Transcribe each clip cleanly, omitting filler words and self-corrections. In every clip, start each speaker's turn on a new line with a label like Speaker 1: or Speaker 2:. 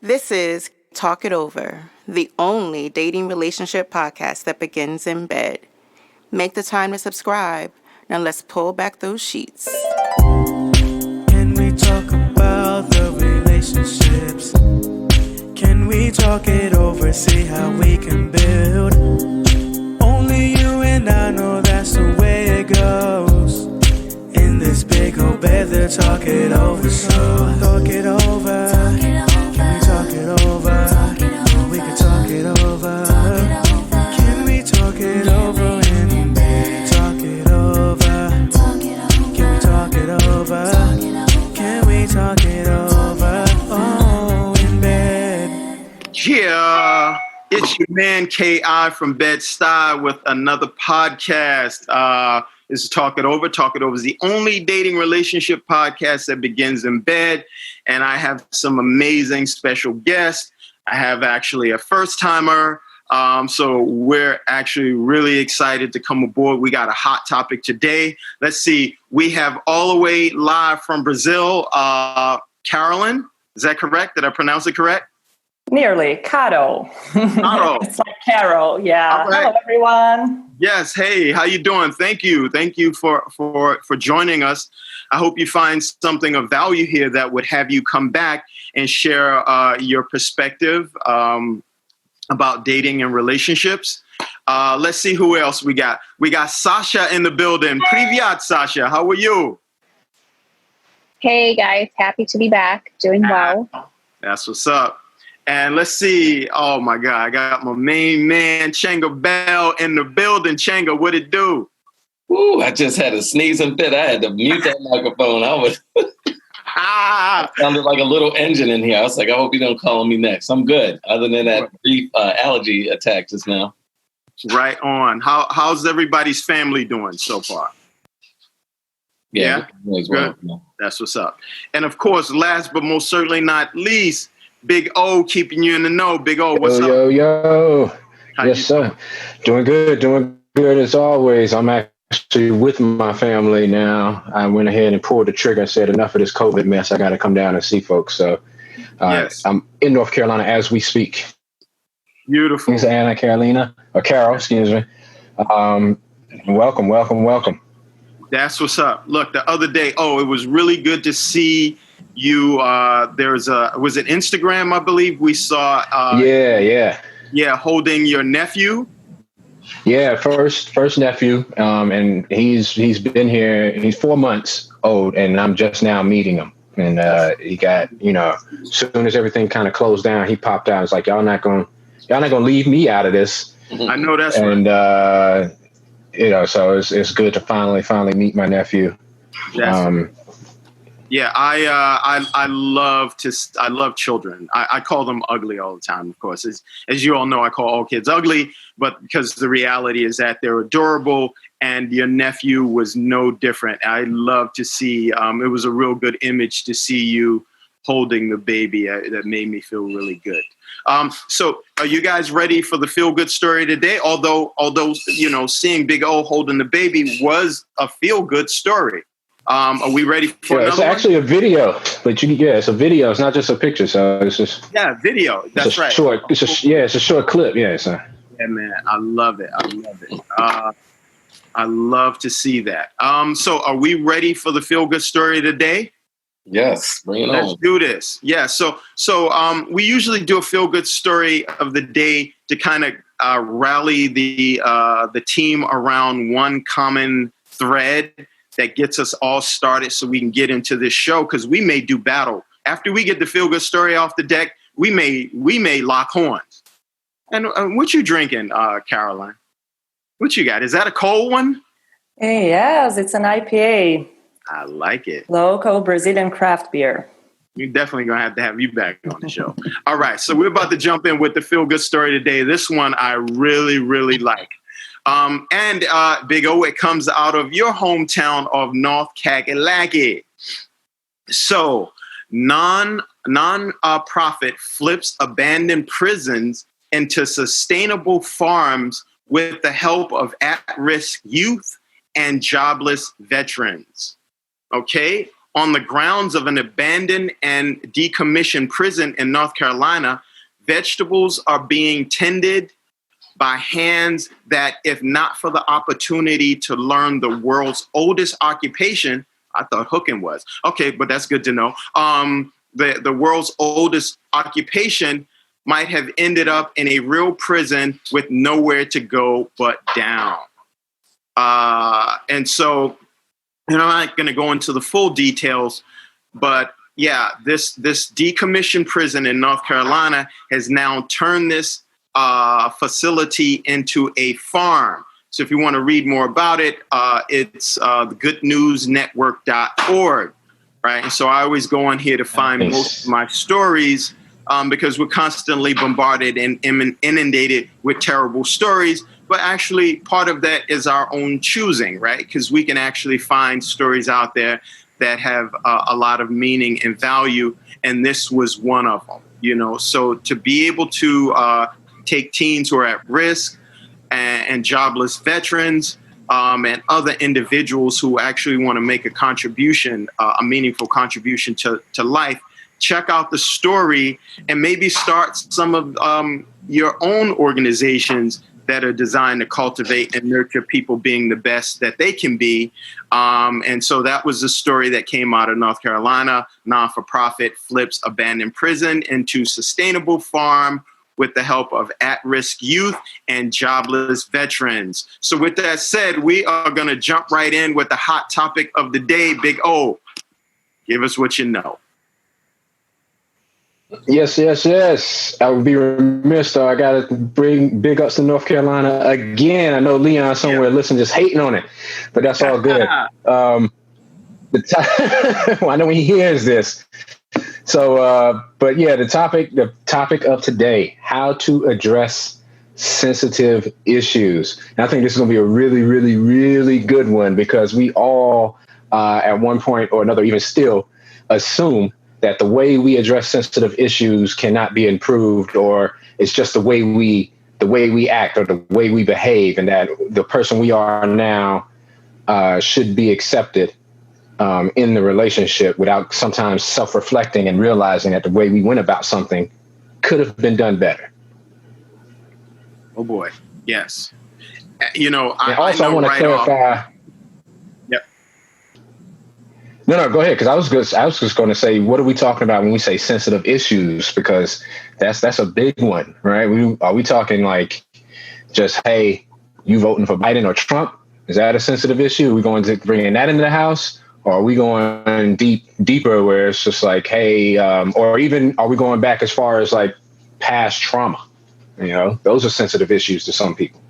Speaker 1: This is Talk It Over, the only dating relationship podcast that begins in bed. Make the time to subscribe. Now let's pull back those sheets.
Speaker 2: Can we talk about the relationships? Can we talk it over, see how we can build? Only you and I know that's the way it goes. In this big old bed, they'll talk it over, so talk it over. Can we talk it over? We can talk it over. Can we talk it over in bed? Talk it over. Can we talk it over? Can we talk it over? Oh, in bed.
Speaker 3: Yeah, it's your man K.I. from Bed-Stuy with another podcast. This is Talk It Over. Talk It Over is the only dating relationship podcast that begins in bed. And I have some amazing special guests. I have actually a first-timer. So we're actually really excited to come aboard. We got a hot topic today. Let's see. We have all the way live from Brazil, Carolyn. Is that correct? Did I pronounce it correct?
Speaker 4: Nearly. Caro.
Speaker 3: Caro.
Speaker 4: It's like Carol. Yeah.
Speaker 3: All right.
Speaker 4: Hello, everyone.
Speaker 3: Yes. Hey, how you doing? Thank you. Thank you for joining us. I hope you find something of value here that would have you come back and share your perspective about dating and relationships. Let's see who else we got. We got Sasha in the building. Privyat, Sasha. How are you?
Speaker 5: Hey, guys. Happy to be back. Doing well.
Speaker 3: That's what's up. And let's see. Oh, my God. I got my main man, Changa Bell, in the building. Changa, what it do?
Speaker 6: Ooh, I just had a sneezing fit. I had to mute that microphone. Sounded like a little engine in here. I was like, I hope you don't call me next. I'm good. Other than that brief allergy attack just now.
Speaker 3: Right on. How's everybody's family doing so far?
Speaker 6: Yeah.
Speaker 3: Good. That's what's up. And of course, last but most certainly not least, Big O keeping you in the know. Big O, what's up?
Speaker 7: Yo. Yes, sir. Doing good as always. I'm actually with my family now. I went ahead and pulled the trigger and said, enough of this COVID mess. I got to come down and see folks. So
Speaker 3: yes.
Speaker 7: I'm in North Carolina as we speak.
Speaker 3: Beautiful.
Speaker 7: Thanks, Anna Carolina, or Carol, excuse me. Welcome.
Speaker 3: That's what's up. Look, the other day, it was really good to see you. Was it Instagram, I believe we saw. Yeah, holding your nephew.
Speaker 7: Yeah, first nephew, and he's been here. He's 4 months old, and I'm just now meeting him. And he got, as soon as everything kind of closed down, he popped out. It's like y'all not gonna leave me out of this.
Speaker 3: I know that's
Speaker 7: right. And so it's good to finally meet my nephew.
Speaker 3: Yeah, I love children. I call them ugly all the time, of course. As you all know, I call all kids ugly, but because the reality is that they're adorable, and your nephew was no different. I love to see, it was a real good image to see you holding the baby. That made me feel really good. So are you guys ready for the feel-good story today? Although, seeing Big O holding the baby was a feel-good story. Are we ready for another
Speaker 7: It's actually a video, but it's a video. It's not just a picture. So it's just
Speaker 3: video. That's right.
Speaker 7: It's a short clip. Yeah, so.
Speaker 3: Yeah, man, I love it. I love to see that. So are we ready for the feel good story today?
Speaker 6: Yes, bring it on.
Speaker 3: Let's do this. Yeah. So we usually do a feel good story of the day to kind of rally the team around one common thread that gets us all started so we can get into this show, because we may do battle. After we get the feel-good story off the deck, we may lock horns. And what you drinking, Caroline? What you got? Is that a cold one?
Speaker 4: Yes, it's an IPA.
Speaker 3: I like it.
Speaker 4: Local Brazilian craft beer.
Speaker 3: We're definitely going to have you back on the show. All right, so we're about to jump in with the feel-good story today. This one I really, really like. Big O, it comes out of your hometown of North Kakalaki. So, non-profit flips abandoned prisons into sustainable farms with the help of at-risk youth and jobless veterans. Okay? on the grounds of an abandoned and decommissioned prison in North Carolina, vegetables are being tended by hands that, if not for the opportunity to learn the world's oldest occupation, I thought hooking was. Okay, but that's good to know. The world's oldest occupation might have ended up in a real prison with nowhere to go but down. And so, I'm not going to go into the full details, but yeah, this decommissioned prison in North Carolina has now turned this facility into a farm. So if you want to read more about it, it's the goodnewsnetwork.org, right? And so I always go on here to find most of my stories because we're constantly bombarded and inundated with terrible stories. But actually, part of that is our own choosing, right? Because we can actually find stories out there that have a lot of meaning and value. And this was one of them, So to be able to take teens who are at risk and jobless veterans and other individuals who actually want to make a contribution, a meaningful contribution to life, check out the story and maybe start some of your own organizations that are designed to cultivate and nurture people being the best that they can be. And so that was the story that came out of North Carolina. Non-for-profit flips abandoned prison into sustainable farm with the help of at-risk youth and jobless veterans. So with that said, we are going to jump right in with the hot topic of the day. Big O, give us what you know.
Speaker 7: Yes. I would be remiss, though. I got to bring big ups to North Carolina again. I know Leon somewhere listening, just hating on it, but that's all good. Well, I know when he hears this. So, but yeah, the topic of today, how to address sensitive issues. And I think this is going to be a really, really, really good one because we all, at one point or another, even still assume that the way we address sensitive issues cannot be improved, or it's just the way we act or the way we behave, and that the person we are now should be accepted in the relationship without sometimes self-reflecting and realizing that the way we went about something could have been done better.
Speaker 3: Oh boy, yes. I
Speaker 7: want to clarify. No, go ahead. Because I was just going to say, what are we talking about when we say sensitive issues? Because that's a big one, right? Are we talking like just, hey, you voting for Biden or Trump? Is that a sensitive issue? Are we going to bring that into the house? Or are we going deeper where it's just like, hey, or even are we going back as far as like past trauma? Those are sensitive issues to some people.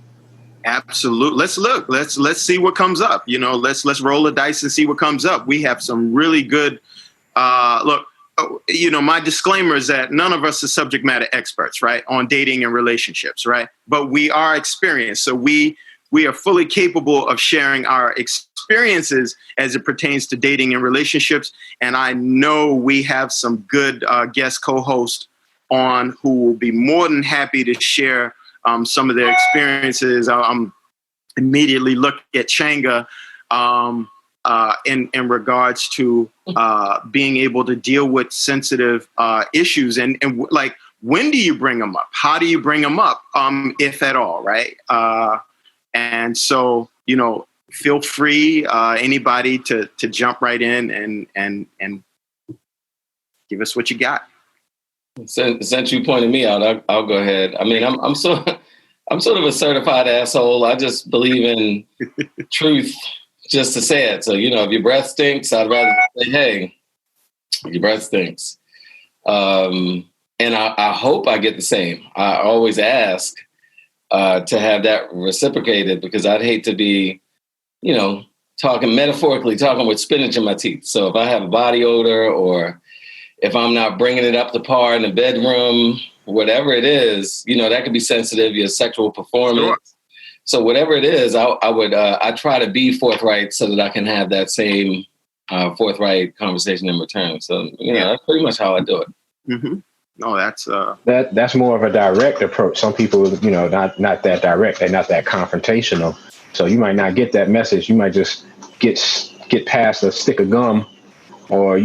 Speaker 3: Absolutely. Let's look. Let's see what comes up. Let's roll the dice and see what comes up. We have some really good look. My disclaimer is that none of us are subject matter experts, right, on dating and relationships, right? But we are experienced, so we are fully capable of sharing our experiences as it pertains to dating and relationships. And I know we have some good guest co-hosts on who will be more than happy to share some of their experiences. I'm immediately looking at Changa in regards to being able to deal with sensitive issues. And like, when do you bring them up? How do you bring them up, if at all, right? And so, feel free, anybody to jump right in and give us what you got.
Speaker 6: Since you pointed me out, I'll go ahead. I mean, I'm sort of a certified asshole. I just believe in truth just to say it. So, if your breath stinks, I'd rather say, hey, your breath stinks. And I hope I get the same. I always ask to have that reciprocated because I'd hate to be, metaphorically talking with spinach in my teeth. So if I have a body odor or if I'm not bringing it up to par in the bedroom, whatever it is, that could be sensitive, your sexual performance. Sure. So whatever it is, I try to be forthright so that I can have that same forthright conversation in return. So, that's pretty much how I do it.
Speaker 3: Mm-hmm. No,
Speaker 7: that's more of a direct approach. Some people, not that direct. They're not that confrontational. So you might not get that message. You might just get past a stick of gum or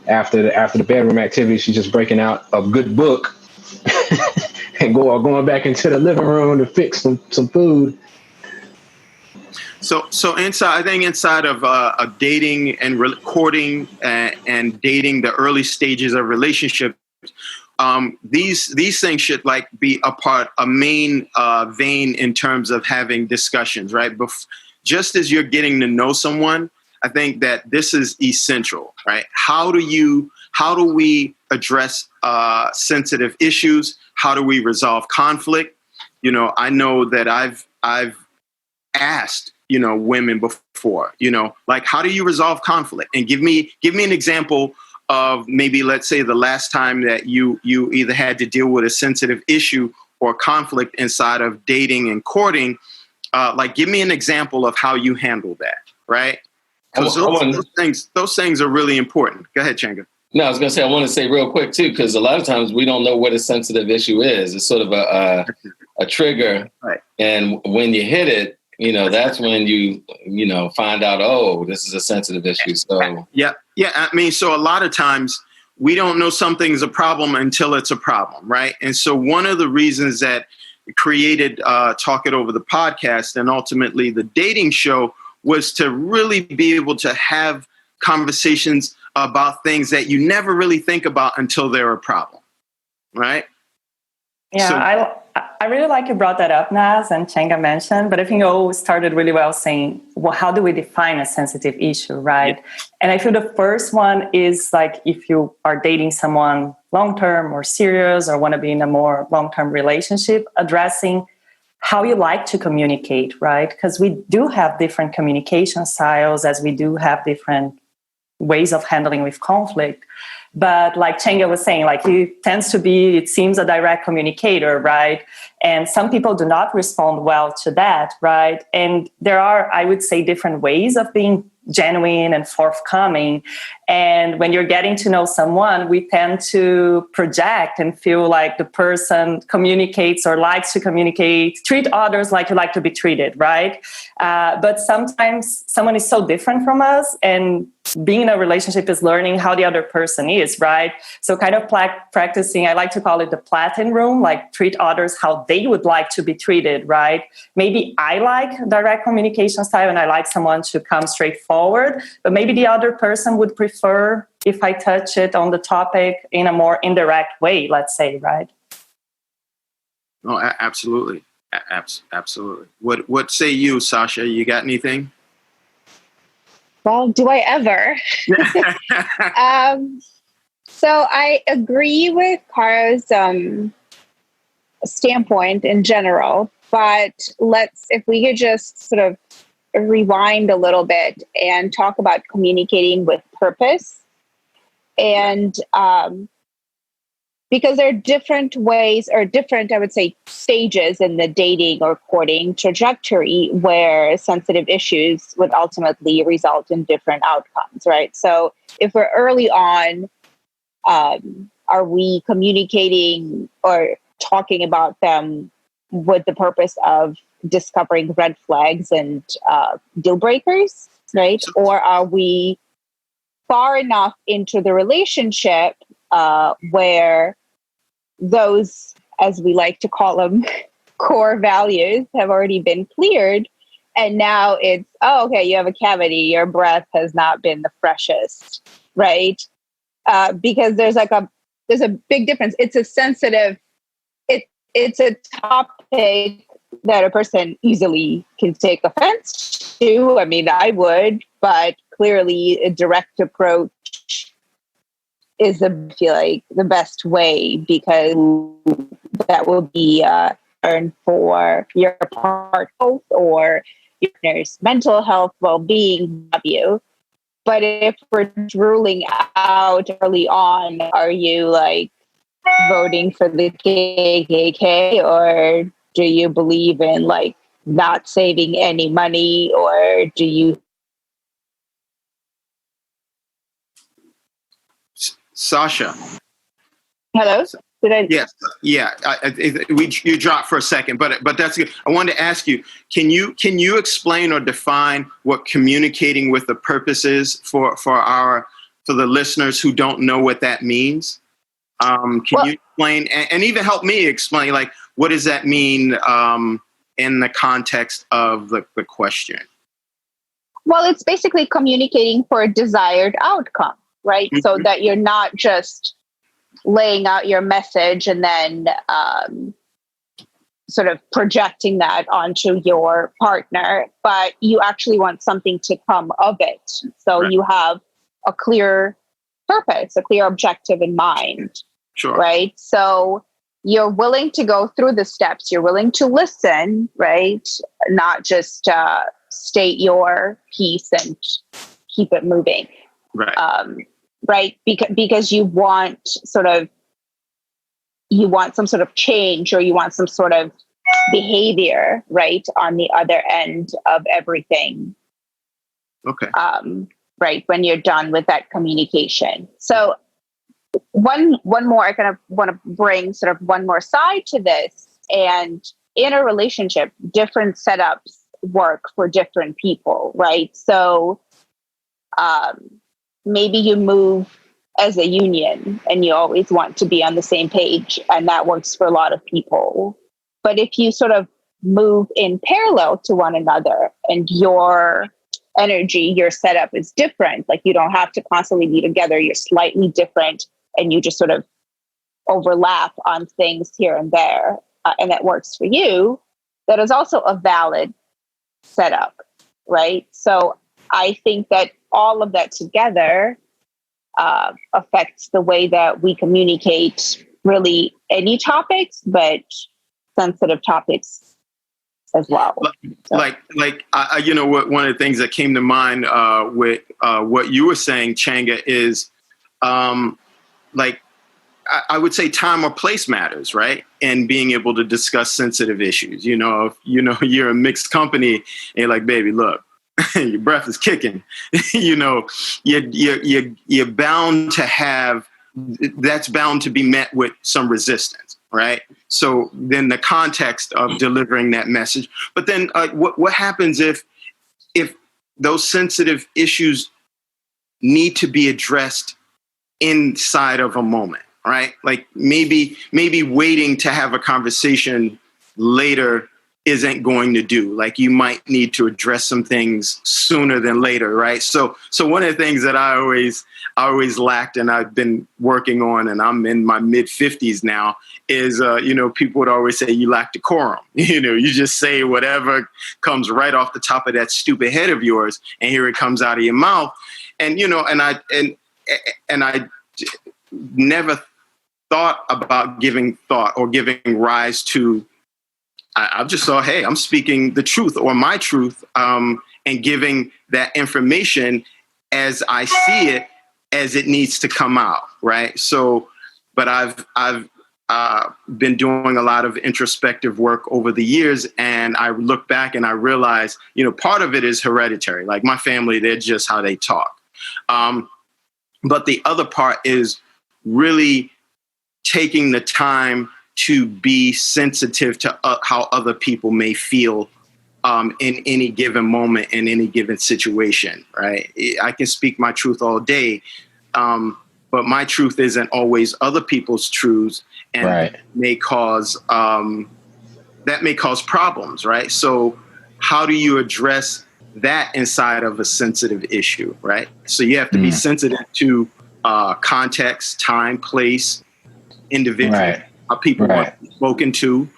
Speaker 7: after the bedroom activity, she's just breaking out a good book and going back into the living room to fix some food.
Speaker 3: So I think inside of dating and courting and dating, the early stages of relationships, these things should like be a main vein in terms of having discussions, right? Just as you're getting to know someone, I think that this is essential, right? How do we address sensitive issues? How do we resolve conflict? I know that I've asked, women before, like, how do you resolve conflict? And give me an example of maybe, let's say, the last time that you either had to deal with a sensitive issue or conflict inside of dating and courting. Like, give me an example of how you handle that, right? Because those things are really important. Go ahead, Changa.
Speaker 6: No, I was going to say, I want to say real quick, too, because a lot of times we don't know what a sensitive issue is. It's sort of a trigger.
Speaker 3: Right.
Speaker 6: And when you hit it, that's when you find out, oh, this is a sensitive issue. So
Speaker 3: yeah. I mean, so a lot of times we don't know something's a problem until it's a problem, right? And so one of the reasons that created Talk It Over, the podcast, and ultimately the dating show, was to really be able to have conversations about things that you never really think about until they're a problem, right?
Speaker 4: Yeah, I really like you brought that up, Naz, and Changa mentioned, but I think you started really well saying, well, how do we define a sensitive issue, right? Yeah. And I feel the first one is like, if you are dating someone long-term or serious or want to be in a more long-term relationship, addressing how you like to communicate, right? Because we do have different communication styles, as we do have different ways of handling with conflict. But like Changa was saying, like, he tends to be, it seems, a direct communicator, right? And some people do not respond well to that, right? And there are, I would say, different ways of being genuine and forthcoming. And when you're getting to know someone, we tend to project and feel like the person communicates or likes to communicate, treat others like you like to be treated, right? But sometimes someone is so different from us, and being in a relationship is learning how the other person is, right? So kind of practicing, I like to call it the Platin room, like treat others how they would like to be treated, right? Maybe I like direct communication style and I like someone to come straight forward, but maybe the other person would prefer if I touch it on the topic in a more indirect way, let's say, right?
Speaker 3: Oh, absolutely. Absolutely. What say you, Sasha? You got anything?
Speaker 5: Well, do I ever? So I agree with Cara's standpoint in general, but if we could just sort of rewind a little bit and talk about communicating with purpose. And because there are different ways or different, I would say, stages in the dating or courting trajectory where sensitive issues would ultimately result in different outcomes, right? So if we're early on, are we communicating or talking about them with the purpose of discovering red flags and deal breakers, right? Or are we far enough into the relationship where those, as we like to call them, core values have already been cleared, and now it's, oh, okay, you have a cavity, your breath has not been the freshest, right? Because there's a big difference. It's a sensitive, it's a topic that a person easily can take offense to. I mean, I would, but clearly a direct approach is, I feel like, the best way, because that will be for your partner or your partner's mental health, well-being, of you. But if we're ruling out early on, are you like voting for the KKK, or do you believe in like not saving any money, or do you?
Speaker 3: Sasha.
Speaker 5: Hello? Did I?
Speaker 3: Yes. Yeah. You dropped for a second, but that's good. I wanted to ask you, can you explain or define what communicating with the purpose is for the listeners who don't know what that means? Can you explain and even help me explain, like, what does that mean in the context of the question?
Speaker 5: Well, it's basically communicating for a desired outcome, right? Mm-hmm. So that you're not just laying out your message and then sort of projecting that onto your partner, but you actually want something to come of it. So you have a clear purpose, a clear objective in mind.
Speaker 3: Sure.
Speaker 5: Right? So you're willing to go through the steps. You're willing to listen, right? Not just state your piece and keep it moving.
Speaker 3: Right.
Speaker 5: Right. Because you want some sort of change, or you want some sort of behavior, right, on the other end of everything.
Speaker 3: Okay.
Speaker 5: Right. When you're done with that communication. So one more, I kind of want to bring sort of one more side to this. And in a relationship, different setups work for different people, right? So maybe you move as a union and you always want to be on the same page, and that works for a lot of people. But if you sort of move in parallel to one another and your energy, your setup is different, like you don't have to constantly be together, you're slightly different, and you just sort of overlap on things here and there, and that works for you, that is also a valid setup, right? So I think that all of that together affects the way that we communicate really any topics, but sensitive topics as well.
Speaker 3: So. Like you know, one of the things that came to mind with what you were saying, Changa, is like I would say time or place matters, right? And being able to discuss sensitive issues. You know, if you're a mixed company and you're like, baby, look, your breath is kicking. You know, you're bound to have, that's bound to be met with some resistance, right? So then the context of delivering that message. But then what happens if those sensitive issues need to be addressed inside of a moment, right? Like maybe waiting to have a conversation later isn't going to do. Like you might need to address some things sooner than later, right? So one of the things that I always lacked, and I've been working on, and I'm in my mid 50s now, is people would always say you lack decorum. You just say whatever comes right off the top of that stupid head of yours, and here it comes out of your mouth. And I never thought about giving thought or giving rise to. I just thought, hey, I'm speaking the truth or my truth, and giving that information as I see it, as it needs to come out, right? So, but I've been doing a lot of introspective work over the years, and I look back and I realize, part of it is hereditary. Like my family, they're just how they talk. But the other part is really taking the time to be sensitive to how other people may feel in any given moment, in any given situation, right? I can speak my truth all day, but my truth isn't always other people's truths, and
Speaker 7: right.
Speaker 3: may cause problems, right? So how do you address that inside of a sensitive issue, right? So you have to be sensitive to context, time, place, individual,
Speaker 7: right.
Speaker 3: how people want to be spoken to,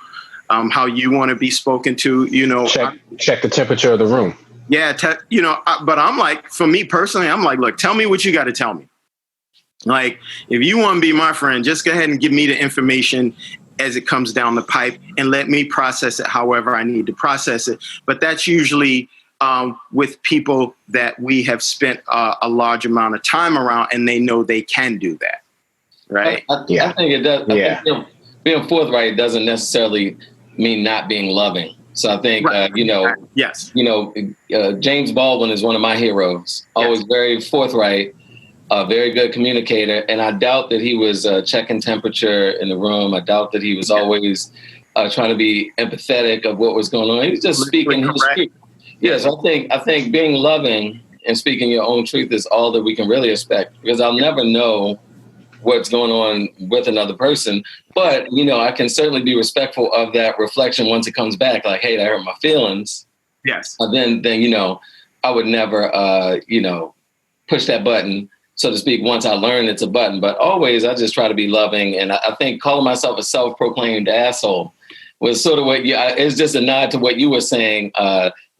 Speaker 3: how you want to be spoken to,
Speaker 7: check the temperature of the room.
Speaker 3: Yeah. But I'm like, for me personally, I'm like, look, tell me what you got to tell me. Like, if you want to be my friend, just go ahead and give me the information as it comes down the pipe and let me process it however I need to process it. But that's usually with people that we have spent a large amount of time around, and they know they can do that. Right.
Speaker 6: I think it does. I think being forthright doesn't necessarily mean not being loving. So I think,
Speaker 3: yes.
Speaker 6: James Baldwin is one of my heroes, always very forthright. a very good communicator. And I doubt that he was checking temperature in the room. I doubt that he was always trying to be empathetic of what was going on. He was just speaking his truth. Yes, I think being loving and speaking your own truth is all that we can really expect, because I'll never know what's going on with another person. But, I can certainly be respectful of that reflection once it comes back, like, hey, that hurt my feelings.
Speaker 3: Yes.
Speaker 6: Then I would never, push that button, so to speak, once I learn it's a button. But always I just try to be loving. And I think calling myself a self-proclaimed asshole was sort of it's just a nod to what you were saying,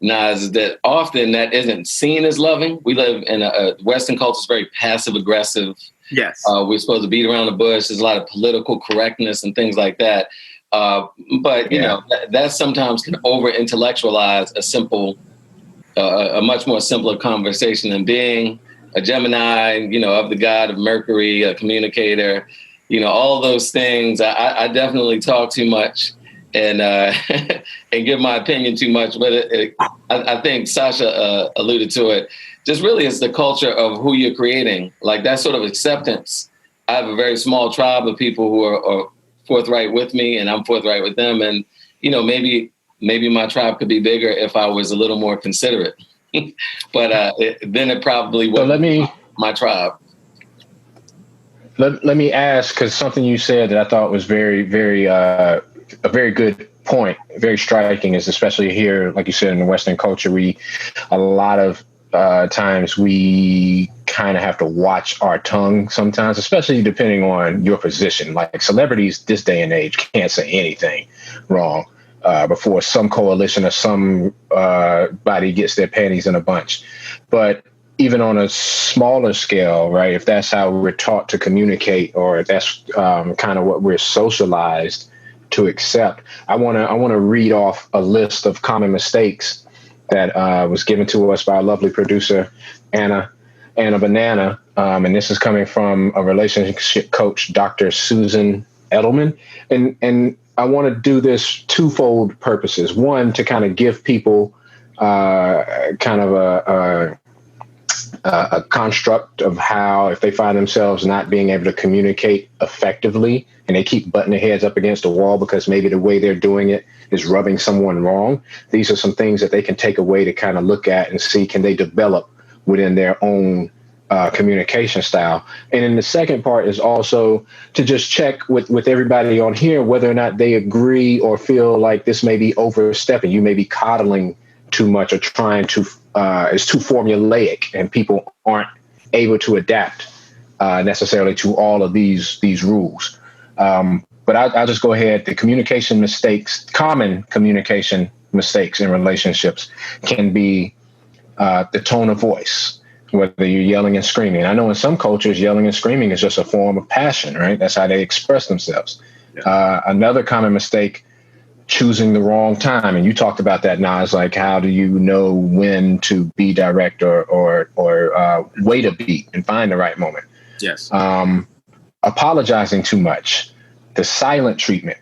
Speaker 6: Nas, is that often that isn't seen as loving. We live in a Western culture is very passive aggressive.
Speaker 3: Yes.
Speaker 6: We're supposed to beat around the bush. There's a lot of political correctness and things like that. But that sometimes can over intellectualize a much more simpler conversation. And being a Gemini, of the god of Mercury, a communicator, all those things. I definitely talk too much and and give my opinion too much. But I think Sasha alluded to it. Just really it's the culture of who you're creating, like that sort of acceptance. I have a very small tribe of people who are forthright with me, and I'm forthright with them. And, maybe my tribe could be bigger if I was a little more considerate. But then it probably wasn't my tribe.
Speaker 7: Let me ask, because something you said that I thought was very, very, a very good point, very striking, is especially here, like you said, in the Western culture, a lot of times we kind of have to watch our tongue sometimes, especially depending on your position. Like celebrities this day and age can't say anything wrong before some coalition or somebody gets their panties in a bunch. But even on a smaller scale, right, if that's how we're taught to communicate, or if that's kind of what we're socialized to accept, I want to read off a list of common mistakes that was given to us by our lovely producer, Anna Banana. And this is coming from a relationship coach, Dr. Susan Edelman. And I want to do this twofold purposes. One, to kind of give people kind of a construct of how, if they find themselves not being able to communicate effectively and they keep butting their heads up against the wall because maybe the way they're doing it is rubbing someone wrong, these are some things that they can take away to kind of look at and see, can they develop within their own communication style. And then the second part is also to just check with everybody on here whether or not they agree or feel like this may be overstepping. You may be coddling too much or trying to, it's too formulaic, and people aren't able to adapt necessarily to all of these rules. But I'll just go ahead. The communication mistakes, common communication mistakes in relationships can be the tone of voice, whether you're yelling and screaming. I know in some cultures, yelling and screaming is just a form of passion, right? That's how they express themselves. Yeah. Another common mistake, choosing the wrong time. And you talked about that, Nas, like how do you know when to be direct or wait a beat and find the right moment?
Speaker 3: Yes.
Speaker 7: Apologizing too much, the silent treatment,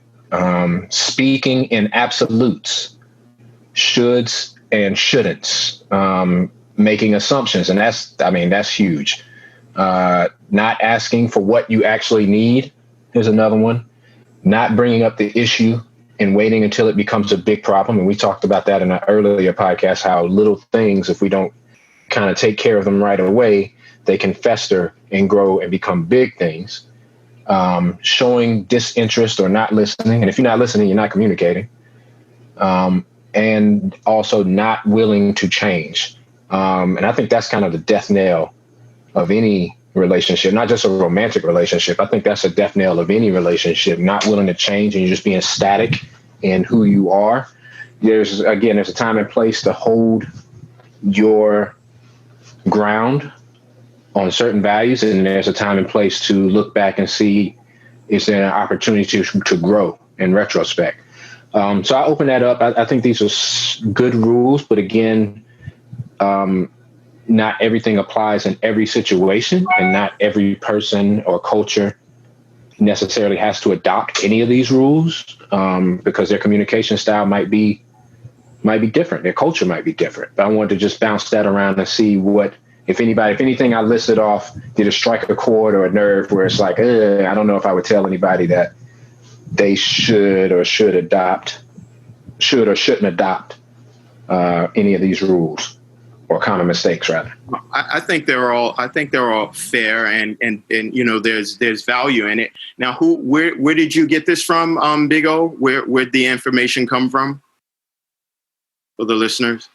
Speaker 7: speaking in absolutes, shoulds and shouldn'ts, making assumptions. And that's huge. Not asking for what you actually need is another one. Not bringing up the issue and waiting until it becomes a big problem. And we talked about that in an earlier podcast, how little things, if we don't kind of take care of them right away, they can fester and grow and become big things. Showing disinterest or not listening. And if you're not listening, you're not communicating. And also not willing to change. And I think that's kind of the death knell of any relationship, not just a romantic relationship. I think that's a death knell of any relationship, not willing to change and you're just being static in who you are. There's a time and place to hold your ground on certain values. And there's a time and place to look back and see, is there an opportunity to grow in retrospect? So I open that up. I think these are good rules, but again, not everything applies in every situation, and not every person or culture necessarily has to adopt any of these rules, because their communication style might be different. Their culture might be different. But I wanted to just bounce that around and see what if anything I listed off did it strike a chord or a nerve where it's like, I don't know if I would tell anybody that they should or shouldn't adopt any of these rules or common mistakes, rather.
Speaker 3: I think they're all fair, and there's value in it. Now, where did you get this from, Big O? Where'd the information come from for the listeners?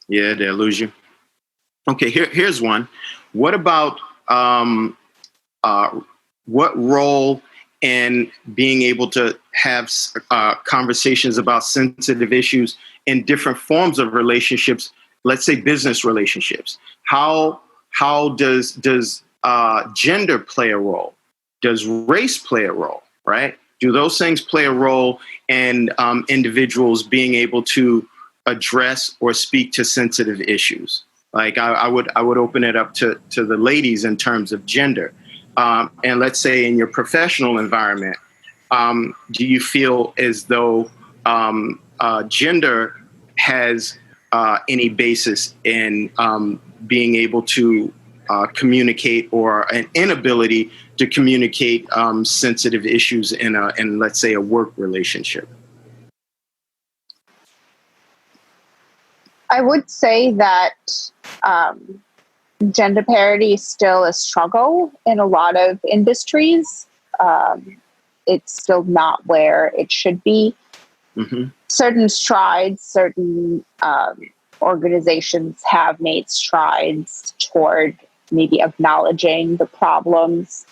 Speaker 3: Yeah, did I lose you? Okay, here's one. What about what role in being able to have conversations about sensitive issues in different forms of relationships, let's say business relationships? How does gender play a role? Does race play a role, right? Do those things play a role in individuals being able to address or speak to sensitive issues? Like I would open it up to the ladies in terms of gender. And let's say in your professional environment, do you feel as though gender has any basis in being able to communicate, or an inability to communicate sensitive issues in let's say a work relationship?
Speaker 5: I would say that gender parity is still a struggle in a lot of industries. It's still not where it should be.
Speaker 3: Mm-hmm.
Speaker 5: Certain strides, certain organizations have made strides toward maybe acknowledging the problems,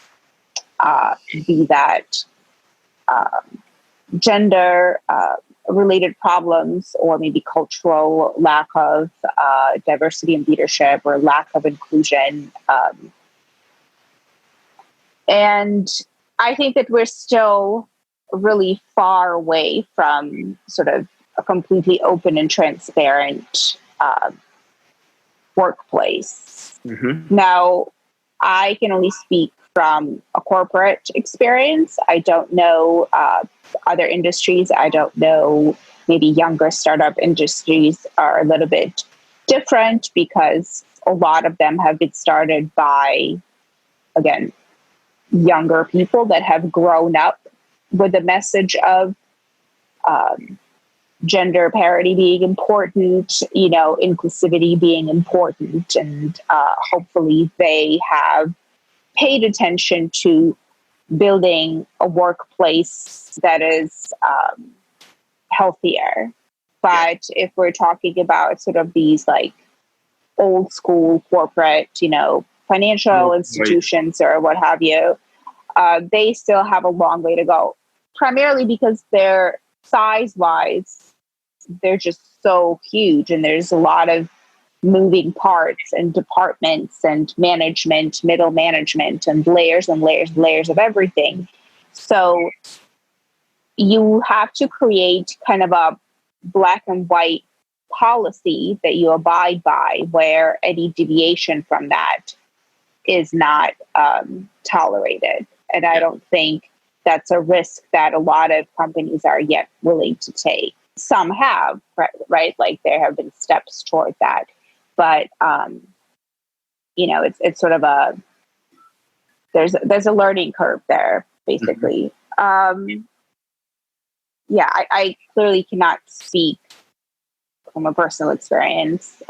Speaker 5: be that gender related problems, or maybe cultural lack of diversity in leadership or lack of inclusion. And I think that we're still really far away from sort of a completely open and transparent workplace.
Speaker 3: Mm-hmm.
Speaker 5: Now, I can only speak from a corporate experience. I don't know other industries. I don't know, maybe younger startup industries are a little bit different because a lot of them have been started by, again, younger people that have grown up with the message of gender parity being important, inclusivity being important, and hopefully they have paid attention to building a workplace that is healthier. But if we're talking about sort of these like old school corporate, financial institutions or what have you, they still have a long way to go, primarily because they're size-wise, they're just so huge, and there's a lot of moving parts and departments and management, middle management, and layers and layers and layers of everything. So you have to create kind of a black and white policy that you abide by, where any deviation from that is not tolerated. And I don't think that's a risk that a lot of companies are yet willing to take. Some have, right? Like there have been steps toward that. But, it's sort of there's a learning curve there, basically. Mm-hmm. I clearly cannot speak from a personal experience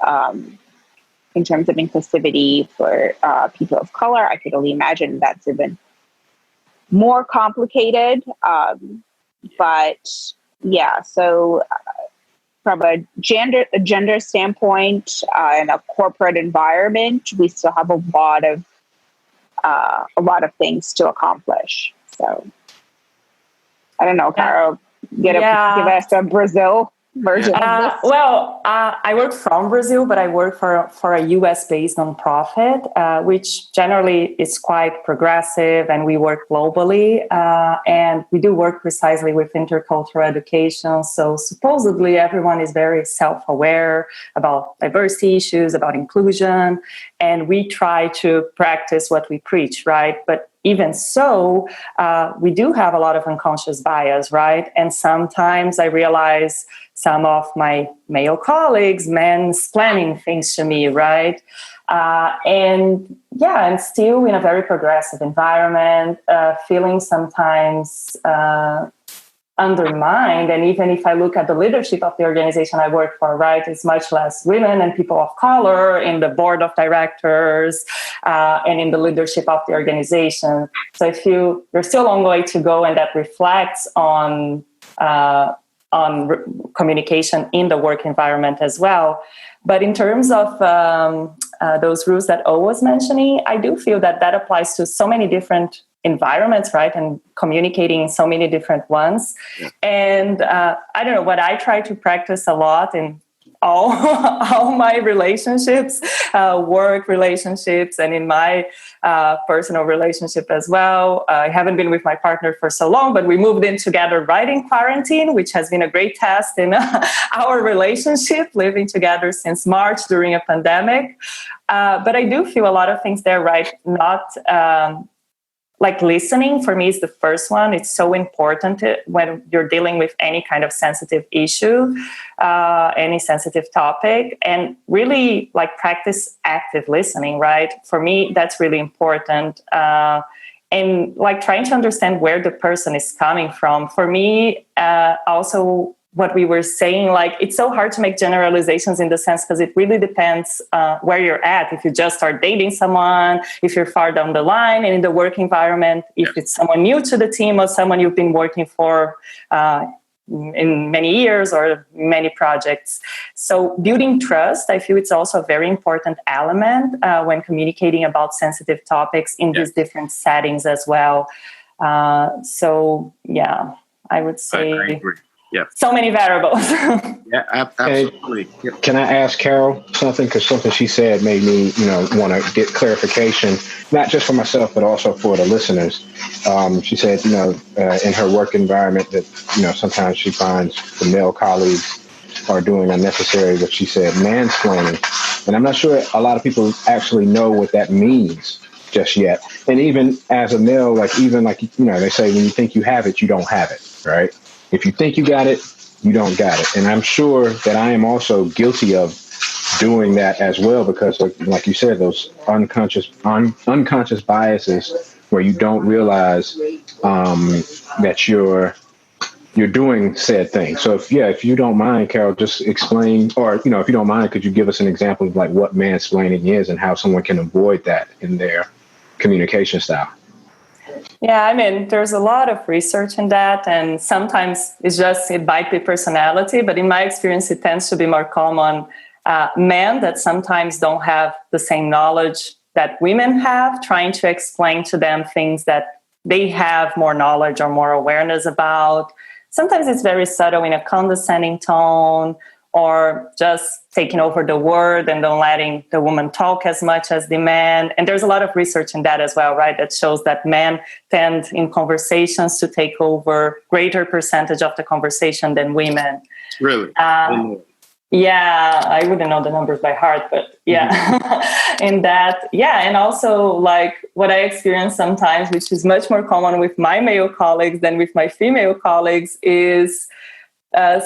Speaker 5: in terms of inclusivity for people of color. I could only imagine that's even more complicated. So from a gender standpoint, in a corporate environment, we still have a lot of things to accomplish. So I don't know, Caro, give us a Brazil version of this.
Speaker 4: Well, I work from Brazil, but I work for a US-based nonprofit, which generally is quite progressive, and we work globally. And we do work precisely with intercultural education. So supposedly everyone is very self-aware about diversity issues, about inclusion, and we try to practice what we preach, right? But even so, we do have a lot of unconscious bias, right? And sometimes I realize some of my male colleagues mansplaining things to me, right? And still in a very progressive environment, feeling sometimes undermined. And even if I look at the leadership of the organization I work for, right, it's much less women and people of color in the board of directors and in the leadership of the organization. So I feel there's still a long way to go, and that reflects on communication in the work environment as well. But in terms of those rules that O was mentioning, I do feel that applies to so many different environments, right? And communicating in so many different ones. Yeah. And I don't know, what I try to practice a lot in all my relationships, work relationships, and in my personal relationship as well. I haven't been with my partner for so long, but we moved in together right in quarantine, which has been a great test in our relationship, living together since March during a pandemic. But I do feel a lot of things there, right? Not like listening for me is the first one. It's so important when you're dealing with any kind of sensitive issue, any sensitive topic, and really like practice active listening, right? For me, that's really important. And like trying to understand where the person is coming from. For me, also what we were saying, like it's so hard to make generalizations in the sense because it really depends where you're at. If you just start dating someone, if you're far down the line, and in the work environment, if it's someone new to the team or someone you've been working for in many years or many projects. So building trust, I feel it's also a very important element when communicating about sensitive topics in these different settings as well. So yeah, I would say...
Speaker 3: I agree. Yeah.
Speaker 4: So many variables.
Speaker 3: Yeah, absolutely.
Speaker 7: Hey, can I ask Carol something? Because something she said made me, want to get clarification, not just for myself, but also for the listeners. She said, in her work environment that, sometimes she finds the male colleagues are doing unnecessary, what she said, mansplaining. And I'm not sure a lot of people actually know what that means just yet. And even as a male, they say, when you think you have it, you don't have it, right? If you think you got it, you don't got it. And I'm sure that I am also guilty of doing that as well, because like you said, those unconscious biases where you don't realize that you're doing said thing. So if you don't mind, Carol, just explain, or, if you don't mind, could you give us an example of like what mansplaining is and how someone can avoid that in their communication style?
Speaker 4: Yeah, I mean, there's a lot of research in that, and sometimes it might be personality, but in my experience, it tends to be more common men that sometimes don't have the same knowledge that women have, trying to explain to them things that they have more knowledge or more awareness about. Sometimes it's very subtle in a condescending tone, or just taking over the word and don't letting the woman talk as much as the man. And there's a lot of research in that as well, right? That shows that men tend in conversations to take over greater percentage of the conversation than women.
Speaker 3: Really?
Speaker 4: Yeah, I wouldn't know the numbers by heart, but yeah. In that, yeah. And also like what I experience sometimes, which is much more common with my male colleagues than with my female colleagues, is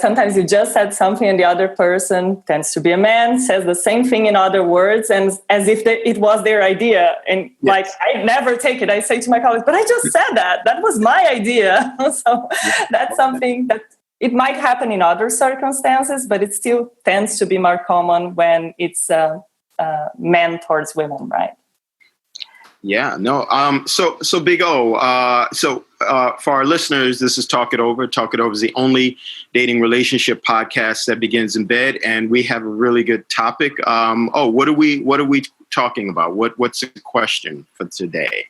Speaker 4: sometimes you just said something and the other person, tends to be a man, says the same thing in other words, and as if it was their idea. And like, I never take it. I say to my colleagues, but I just said that. That was my idea. So that's something that it might happen in other circumstances, but it still tends to be more common when it's men towards women, right?
Speaker 3: Yeah, no. So Big O. For our listeners, this is Talk It Over. Talk It Over is the only dating relationship podcast that begins in bed, and we have a really good topic. What are we talking about? What's the question for today?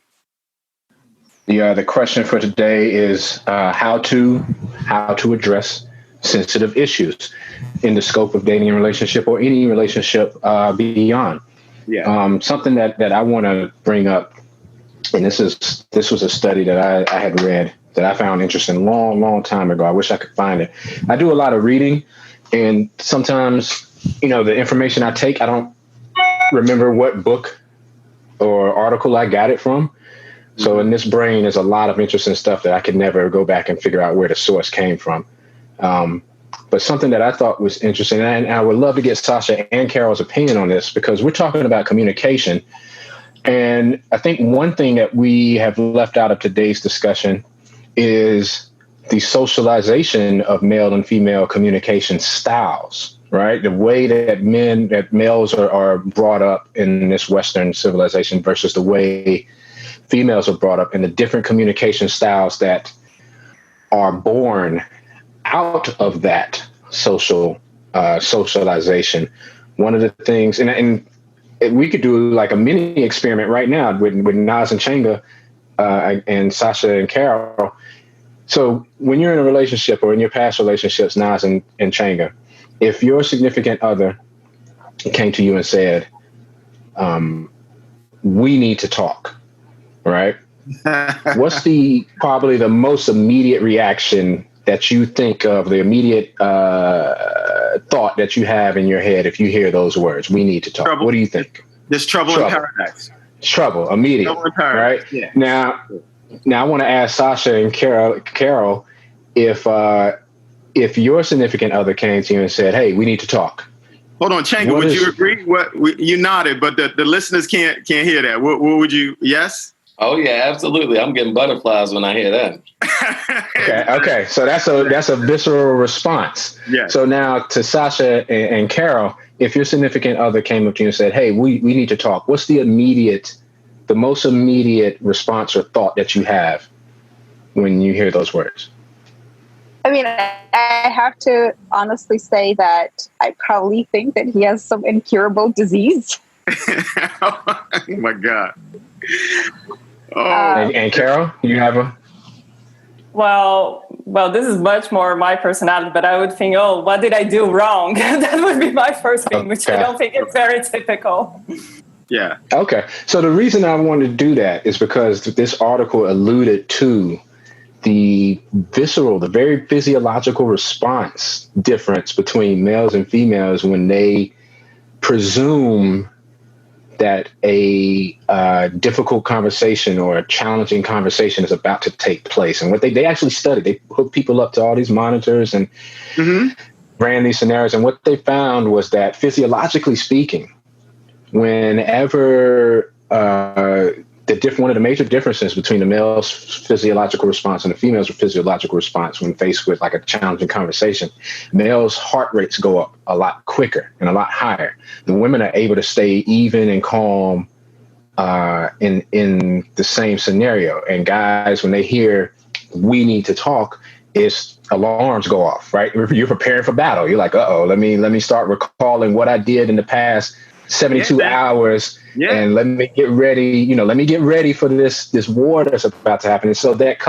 Speaker 7: The question for today is how to address sensitive issues in the scope of dating and relationship, or any relationship beyond. Yeah. Something that I want to bring up, and this was a study that I had read that I found interesting long time ago. I wish I could find it. I do a lot of reading, and sometimes, the information I take, I don't remember what book or article I got it from. So in this brain, there's a lot of interesting stuff that I could never go back and figure out where the source came from. But something that I thought was interesting, and I would love to get Sasha and Carol's opinion on this, because we're talking about communication. And I think one thing that we have left out of today's discussion is the socialization of male and female communication styles, right? The way that males are brought up in this Western civilization versus the way females are brought up, and the different communication styles that are born out of that socialization. One of the things, and we could do like a mini experiment right now with Naz and Chenga and Sasha and Carol. So when you're in a relationship or in your past relationships, Naz and Chenga, if your significant other came to you and said, we need to talk, right? What's probably the most immediate reaction that you think of, the immediate thought that you have in your head if you hear those words, we need to talk? Trouble. What do you think?
Speaker 3: There's trouble in paradise.
Speaker 7: Trouble, immediate. Trouble in paradise. Right? Yeah. Now I want to ask Sasha and Carol if your significant other came to you and said, hey, we need to talk.
Speaker 3: Hold on, Chenga, would you agree? You nodded, but the listeners can't hear that. What would you, yes?
Speaker 6: Oh yeah, absolutely. I'm getting butterflies when I hear that.
Speaker 7: Okay. So that's a visceral response. Yeah. So now to Sasha and Carol, if your significant other came up to you and said, hey, we need to talk, what's the most immediate response or thought that you have when you hear those words?
Speaker 5: I mean, I have to honestly say that I probably think that he has some incurable disease.
Speaker 3: Oh my God.
Speaker 7: Oh. And Carol, you have a?
Speaker 4: Well, this is much more my personality, but I would think, oh, what did I do wrong? That would be my first thing, which I don't think is very typical.
Speaker 3: Yeah.
Speaker 7: Okay. So the reason I wanted to do that is because this article alluded to the very physiological response difference between males and females when they presume that a difficult conversation or a challenging conversation is about to take place. And what they actually studied, they hooked people up to all these monitors and ran these scenarios. And what they found was that physiologically speaking, whenever one of the major differences between the male's physiological response and the female's physiological response when faced with like a challenging conversation, males' heart rates go up a lot quicker and a lot higher. The women are able to stay even and calm in the same scenario. And guys, when they hear we need to talk, alarms go off, right? You're preparing for battle. You're like, uh-oh, let me start recalling what I did in the past 72 hours. Yeah. And let me get ready for this war that's about to happen. And so that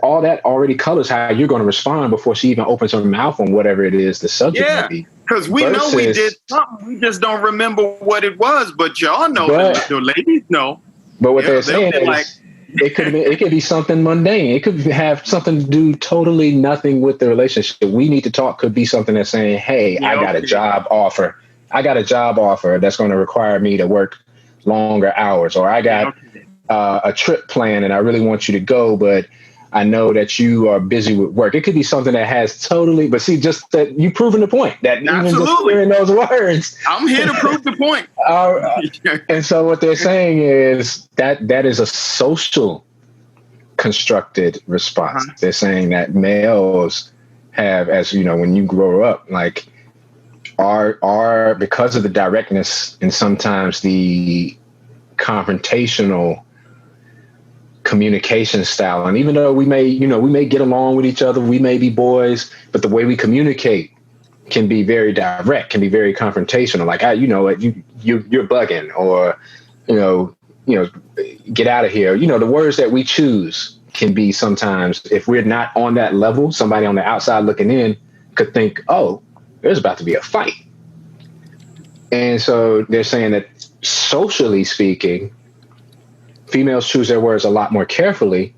Speaker 7: all that already colors how you're going to respond before she even opens her mouth on whatever it is the subject may be.
Speaker 3: Because we know we did something. We just don't remember what it was. But y'all know, the ladies know.
Speaker 7: But what they're saying is it could be something mundane. It could have something to do totally nothing with the relationship. We need to talk could be something that's saying, hey, I got a job offer. I got a job offer that's going to require me to work longer hours, or I got a trip plan and I really want you to go, but I know that you are busy with work. It could be something that has but see, just that you've proven the point that even just hearing those words.
Speaker 3: I'm here to prove the point.
Speaker 7: And so what they're saying is that is a social constructed response. They're saying that males have, as you know, when you grow up, like, are because of the directness and sometimes the confrontational communication style. And even though we may get along with each other, we may be boys, but the way we communicate can be very direct, can be very confrontational. Like, you're bugging, or, get out of here. The words that we choose can be sometimes, if we're not on that level, somebody on the outside looking in could think, oh, there's about to be a fight. And so they're saying that socially speaking, females choose their words a lot more carefully.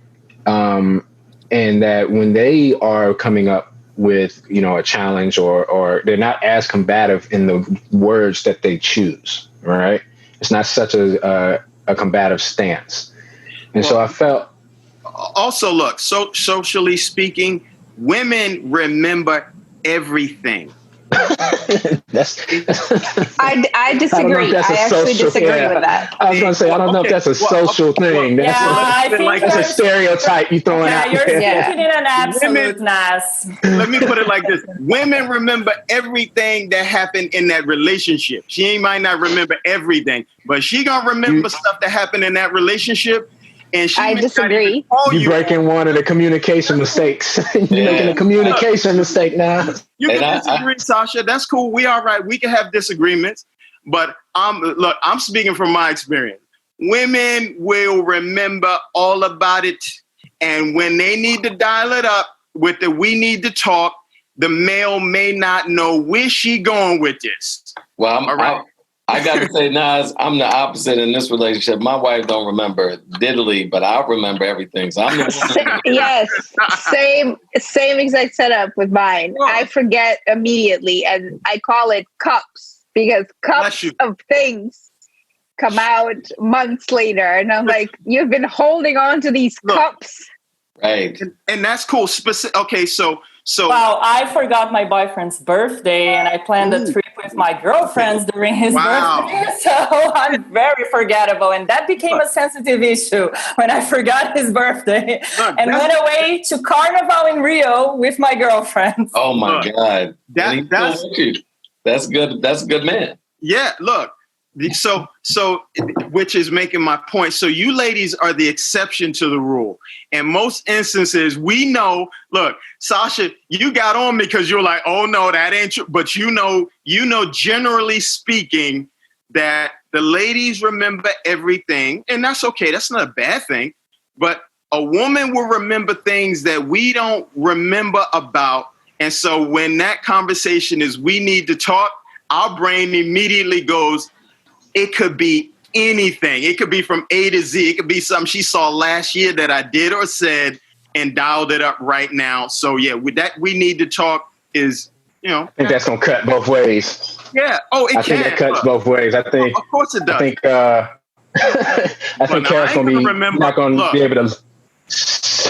Speaker 7: And that when they are coming up with, a challenge or they're not as combative in the words that they choose, right? It's not such a combative stance. And so I felt.
Speaker 3: Also, look, socially speaking, women remember everything.
Speaker 5: I disagree. I actually disagree with that.
Speaker 7: I was going to say, I don't know if that's a social thing. That's a stereotype you throwing out
Speaker 4: you're
Speaker 7: there.
Speaker 4: speaking in an absolute Nas.
Speaker 3: Let me put it like this. Women remember everything that happened in that relationship. She might not remember everything, but she going to remember stuff that happened in that relationship. And I
Speaker 5: disagree.
Speaker 7: You're breaking one of the communication mistakes. You're making a communication mistake now.
Speaker 3: You can disagree, Sasha. That's cool. We all right. We can have disagreements. But I'm speaking from my experience. Women will remember all about it. And when they need to dial it up with the we need to talk, the male may not know where she going with this.
Speaker 6: Well, I got to say, Nas, I'm the opposite in this relationship. My wife don't remember diddly, but I remember everything. So I'm
Speaker 5: yes, same exact setup with mine. Oh. I forget immediately, and I call it cups because cups of things come out months later, and I'm like, you've been holding on to these cups,
Speaker 6: right?
Speaker 3: And that's cool. Okay, so.
Speaker 4: Wow, I forgot my boyfriend's birthday and I planned a trip with my girlfriends during his birthday. So I'm very forgettable. And that became a sensitive issue when I forgot his birthday and went away to Carnival in Rio with my girlfriends.
Speaker 6: Oh my God. That's good. That's a good man.
Speaker 3: Yeah, look. So, which is making my point. So you ladies are the exception to the rule. In most instances, we know, look, Sasha, you got on me because you're like, oh no, that ain't true. But you know, generally speaking, that the ladies remember everything. And that's okay. That's not a bad thing. But a woman will remember things that we don't remember about. And so when that conversation is, we need to talk, our brain immediately goes, it could be anything. It could be from A to Z. It could be something she saw last year that I did or said and dialed it up right now. So yeah, with that, we need to talk is, I
Speaker 7: think that's going to cut both ways.
Speaker 3: Yeah. Oh,
Speaker 7: I think it cuts both ways. I think,
Speaker 3: of course it does.
Speaker 7: I think Karen's going to be not going to be able to,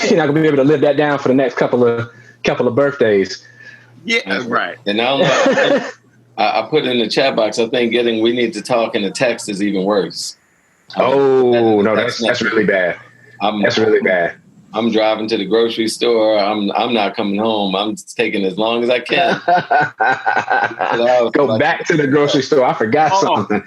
Speaker 7: you're not going to be able to live that down for the next couple of birthdays.
Speaker 3: Yeah. Right.
Speaker 6: And now I put in the chat box, I think we need to talk in a text is even worse.
Speaker 7: That's really bad. That's really bad.
Speaker 6: I'm driving to the grocery store. I'm not coming home. I'm taking as long as I can.
Speaker 7: Go back to the grocery store. I forgot something.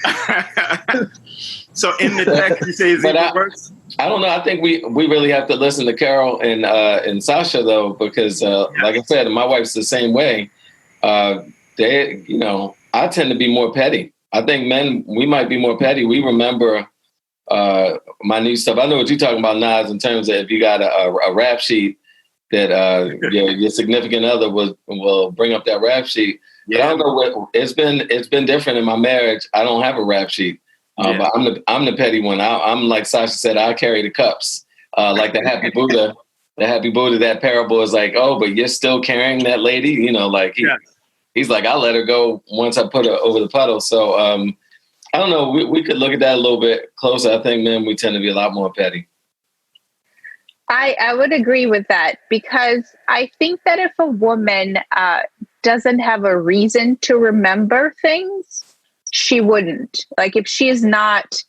Speaker 3: So in the text, you say is even worse?
Speaker 6: I don't know. I think we really have to listen to Carol and Sasha, though, because like I said, my wife's the same way. I tend to be more petty. I think men, we might be more petty. We remember my new stuff. I know what you're talking about, Nas, in terms of if you got a rap sheet that your significant other will bring up that rap sheet. Yeah. But I don't know what it's been different in my marriage. I don't have a rap sheet, but I'm the petty one. I'm like Sasha said, I carry the cups, like the Happy Buddha. The Happy Buddha, that parable is like, oh, but you're still carrying that lady, He's like, I'll let her go once I put her over the puddle. So I don't know. We could look at that a little bit closer. I think men, we tend to be a lot more petty.
Speaker 5: I would agree with that because I think that if a woman doesn't have a reason to remember things, she wouldn't. Like if she is not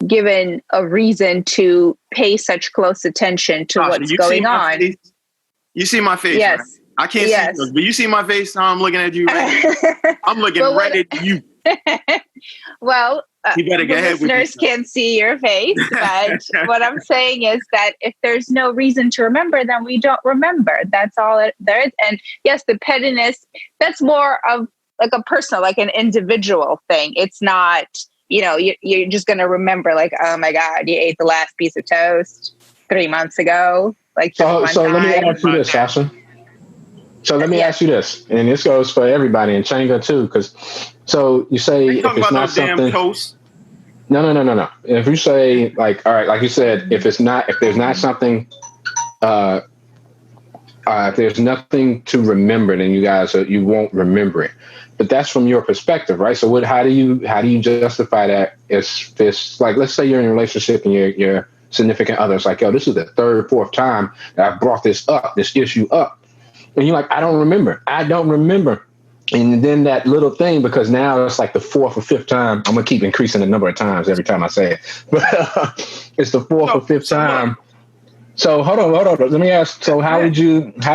Speaker 5: given a reason to pay such close attention to what's going on.
Speaker 3: You see my face,
Speaker 5: yes.
Speaker 3: Right? I can't see you, but you see my face, how I'm looking at you right I'm looking right at you.
Speaker 5: Well,
Speaker 3: you better get ahead
Speaker 5: listeners can't see your face, but what I'm saying is that if there's no reason to remember, then we don't remember. That's all there is. And yes, the pettiness, that's more of like a personal, like an individual thing. It's not, you're just going to remember like, oh my God, you ate the last piece of toast 3 months ago. Like
Speaker 7: so let me ask you this, Sasha. So let me ask you this, and this goes for everybody, and Changa too, because you say if it's not something. No. If you say like, all right, like you said, if there's not something, if there's nothing to remember, then you won't remember it. But that's from your perspective, right? So how do you justify that? If it's like, let's say you're in a relationship and significant other. It's like, yo, this is the third, fourth time that I brought this issue up. And you're like, I don't remember. And then that little thing, because now it's like the fourth or fifth time. I'm going to keep increasing the number of times every time I say it. But it's the fourth or fifth time. So hold on. Let me ask. So how do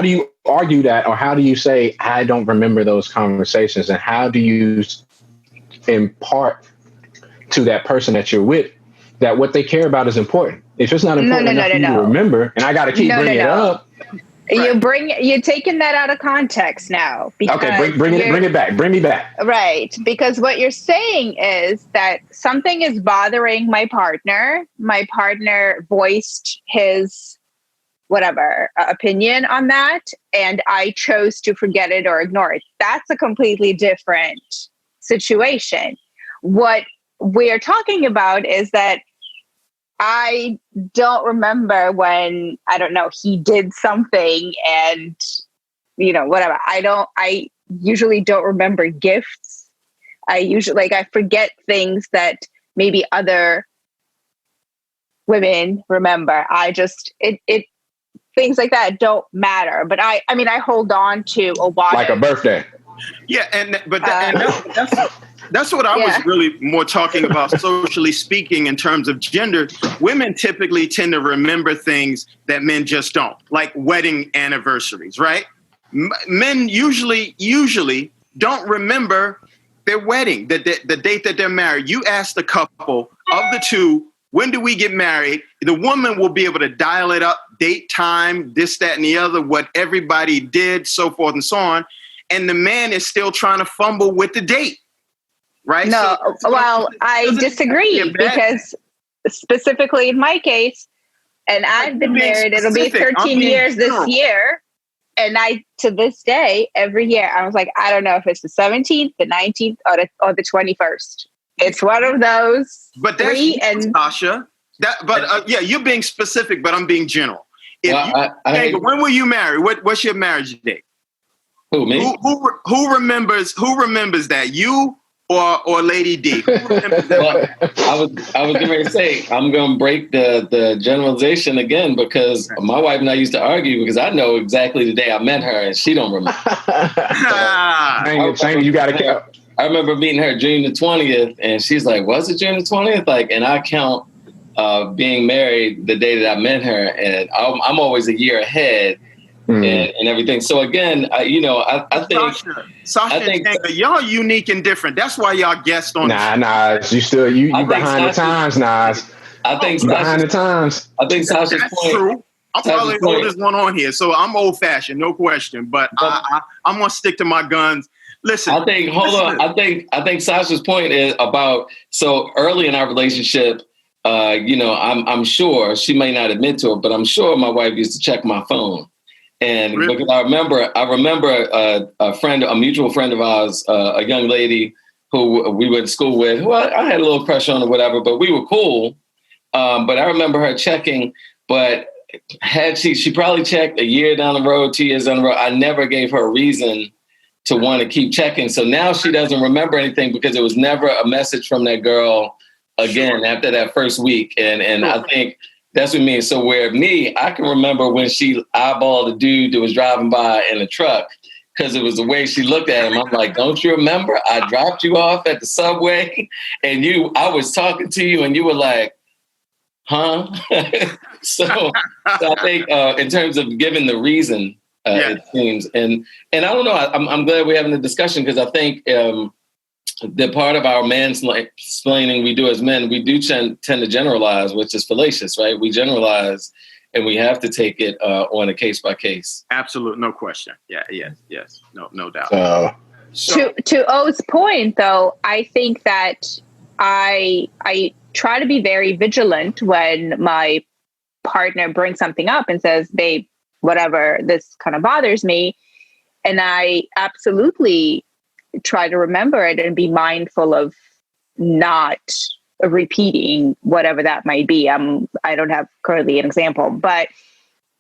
Speaker 7: you argue that, or how do you say, I don't remember those conversations? And how do you impart to that person that you're with that what they care about is important? If it's not important enough for you to remember, and I got to keep bringing it up.
Speaker 5: You're taking that out of contect now.
Speaker 7: Okay, bring it back. Bring me back.
Speaker 5: Right. Because what you're saying is that something is bothering my partner. My partner voiced his opinion on that, and I chose to forget it or ignore it. That's a completely different situation. What we're talking about is that I don't remember when, I don't know, he did something and, whatever. I usually don't remember gifts. I forget things that maybe other women remember. Things like that don't matter. But I hold on to a lot.
Speaker 7: Like a birthday.
Speaker 3: Yeah. That's what I was really more talking about, socially speaking, in terms of gender. Women typically tend to remember things that men just don't, like wedding anniversaries, right? Men usually don't remember their wedding, the date that they're married. You ask the couple of the two, when do we get married? The woman will be able to dial it up, date, time, this, that, and the other, what everybody did, so forth and so on. And the man is still trying to fumble with the date. Right?
Speaker 5: No, I disagree, because specifically in my case, and I've been married, it'll be 13 years this year. And to this day, every year, I was like, I don't know if it's the 17th, the 19th, or the 21st. It's one of those.
Speaker 3: But that's Sasha. You're being specific, but I'm being general. When were you married? What's your marriage date?
Speaker 6: Who, me?
Speaker 3: Who remembers that? You or Lady D?
Speaker 6: Well, I was getting ready to say, I'm going to break the generalization again, because my wife and I used to argue, because I know exactly the day I met her and she don't remember.
Speaker 7: You got to count.
Speaker 6: I remember meeting her June the 20th, and she's like, was it June the 20th? And I count being married the day that I met her, and I'm always a year ahead. And everything. So again, I think
Speaker 3: Sasha and Tanga, y'all unique and different. That's why y'all guest on.
Speaker 7: Nah, you behind the times, Nas.
Speaker 6: I think
Speaker 7: behind the times.
Speaker 6: I think Sasha's point.
Speaker 3: True. I'm probably the oldest one on here, so I'm old fashioned, no question. But I'm gonna stick to my guns. Listen,
Speaker 6: I think Sasha's point is about, so early in our relationship, I'm sure she may not admit to it, but I'm sure my wife used to check my phone. And really? Because I remember a mutual friend of ours, a young lady who we went to school with, who I had a little crush on or whatever, but we were cool. But I remember her checking, but she probably checked a year down the road, 2 years down the road. I never gave her a reason to want to keep checking. So now she doesn't remember anything, because it was never a message from that girl again after that first week. And I think that's what I mean. So where me, I can remember when she eyeballed the dude that was driving by in a truck, because it was the way she looked at him. I'm like, don't you remember? I dropped you off at the subway and I was talking to you and you were like, huh? So I think in terms of giving the reason, it seems. And I don't know, I'm glad we're having a discussion, because I think the part of our mansplaining we do as men, we do tend to generalize, which is fallacious, right? We generalize, and we have to take it on a case by case.
Speaker 3: Absolute, no question. Yes, no doubt.
Speaker 5: To O's point, though, I think that I try to be very vigilant when my partner brings something up and says, "Babe, whatever, this kind of bothers me," and I absolutely try to remember it and be mindful of not repeating whatever that might be. I don't have currently an example, but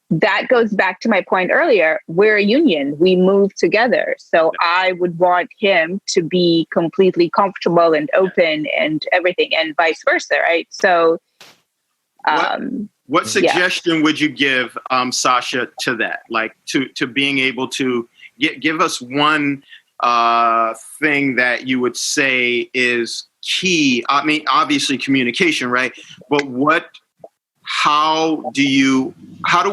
Speaker 5: that goes back to my point earlier. We're a union. We move together. So I would want him to be completely comfortable and open and everything, and vice versa, right? So
Speaker 3: What suggestion would you give, Sasha, to that? Like to being able to give us one thing that you would say is key. I mean, obviously communication, right? But how do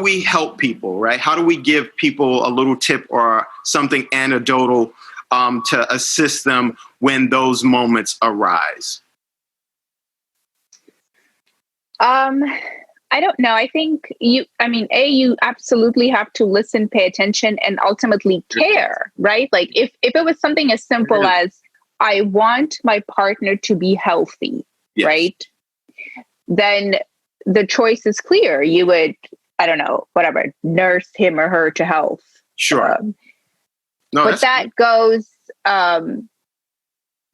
Speaker 3: we help people, right? How do we give people a little tip or something anecdotal to assist them when those moments arise?
Speaker 5: I don't know. I think you absolutely have to listen, pay attention, and ultimately care, right? Like if it was something as simple as, I want my partner to be healthy, yes, right? Then the choice is clear. You would, I don't know, whatever, nurse him or her to health.
Speaker 3: Sure.
Speaker 5: But that goes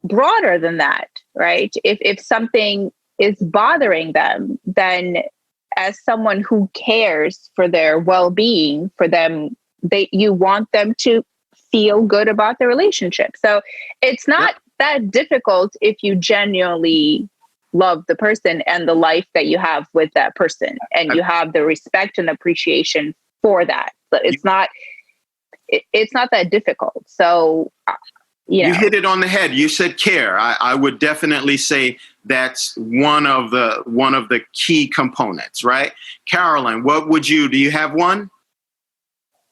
Speaker 5: broader than that, right? If something is bothering them, then as someone who cares for their well-being, for them, you want them to feel good about the relationship. So it's not that difficult if you genuinely love the person and the life that you have with that person, and you have the respect and appreciation for that. But it's not that difficult. So you
Speaker 3: hit it on the head. You said care. I would definitely say that's one of the key components, right? Carolyn, do you have one?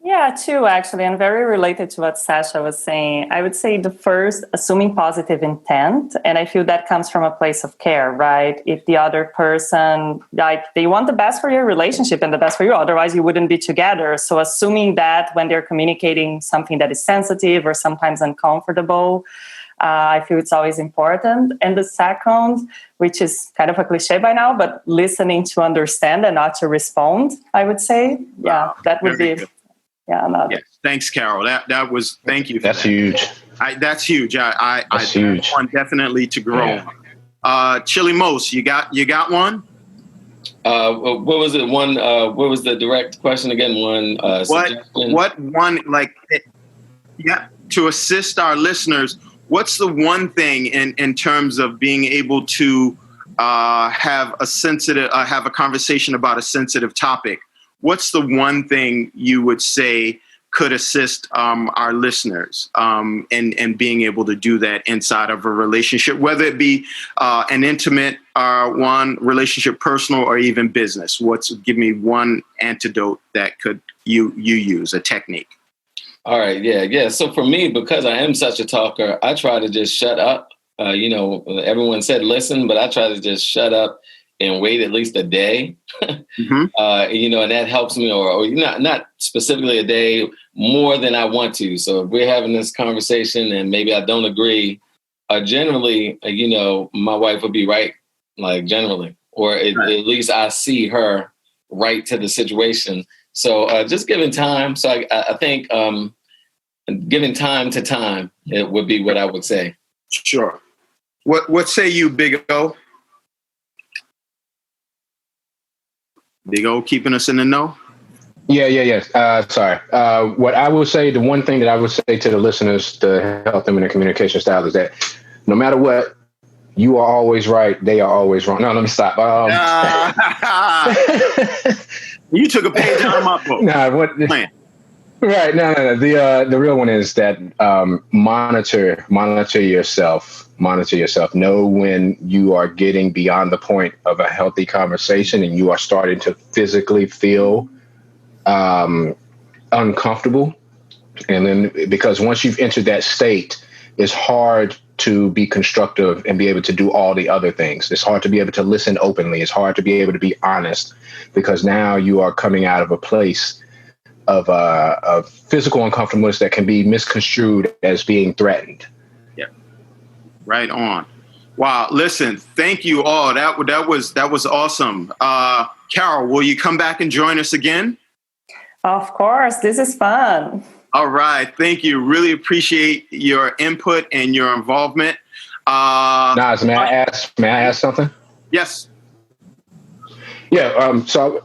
Speaker 4: Yeah, two, actually, and very related to what Sasha was saying. I would say the first, assuming positive intent, and I feel that comes from a place of care, right? If the other person, like, they want the best for your relationship and the best for you, otherwise you wouldn't be together. So assuming that when they're communicating something that is sensitive or sometimes uncomfortable, I feel it's always important. And the second, which is kind of a cliche by now, but listening to understand and not to respond, I would say. Yeah, that would be... Good. Yeah.
Speaker 3: Yes. Thanks, Carol. That was. Thank you.
Speaker 7: That's huge.
Speaker 3: That's huge. That's huge. Want definitely to grow. Yeah. Chili Mose, you got one?
Speaker 6: What was it? One. What was the direct question again? One. Suggestion?
Speaker 3: What one? To assist our listeners, what's the one thing in terms of being able to have a conversation about a sensitive topic? What's the one thing you would say could assist our listeners in being able to do that inside of a relationship, whether it be an intimate one, relationship, personal, or even business? Give me one antidote that could you use, a technique.
Speaker 6: All right. Yeah. So for me, because I am such a talker, I try to just shut up. Everyone said listen, but I try to just shut up and wait at least a day, mm-hmm. And that helps me, or not specifically a day, more than I want to. So if we're having this conversation and maybe I don't agree, generally, my wife would be right, like generally, or at least I see her right to the situation. So just giving time. So I think giving time to time, it would be what I would say.
Speaker 3: Sure. What say you, Big O? Big O keeping us in the know?
Speaker 7: Yeah. Sorry. What I will say, the one thing that I would say to the listeners to help them in their communication style is that no matter what, you are always right. They are always wrong. No, let me stop.
Speaker 3: You took a page out of my book.
Speaker 7: Right. No. The real one is that monitor yourself. Monitor yourself. Know when you are getting beyond the point of a healthy conversation and you are starting to physically feel uncomfortable. And then because once you've entered that state, it's hard to be constructive and be able to do all the other things. It's hard to be able to listen openly. It's hard to be able to be honest, because now you are coming out of a place of physical uncomfortableness that can be misconstrued as being threatened.
Speaker 3: Yeah, right on. Wow, listen, thank you all. That was awesome. Carol, will you come back and join us again?
Speaker 4: Of course, this is fun.
Speaker 3: All right, thank you. Really appreciate your input and your involvement.
Speaker 7: Nas, may I ask something?
Speaker 3: Yes.
Speaker 7: Yeah, so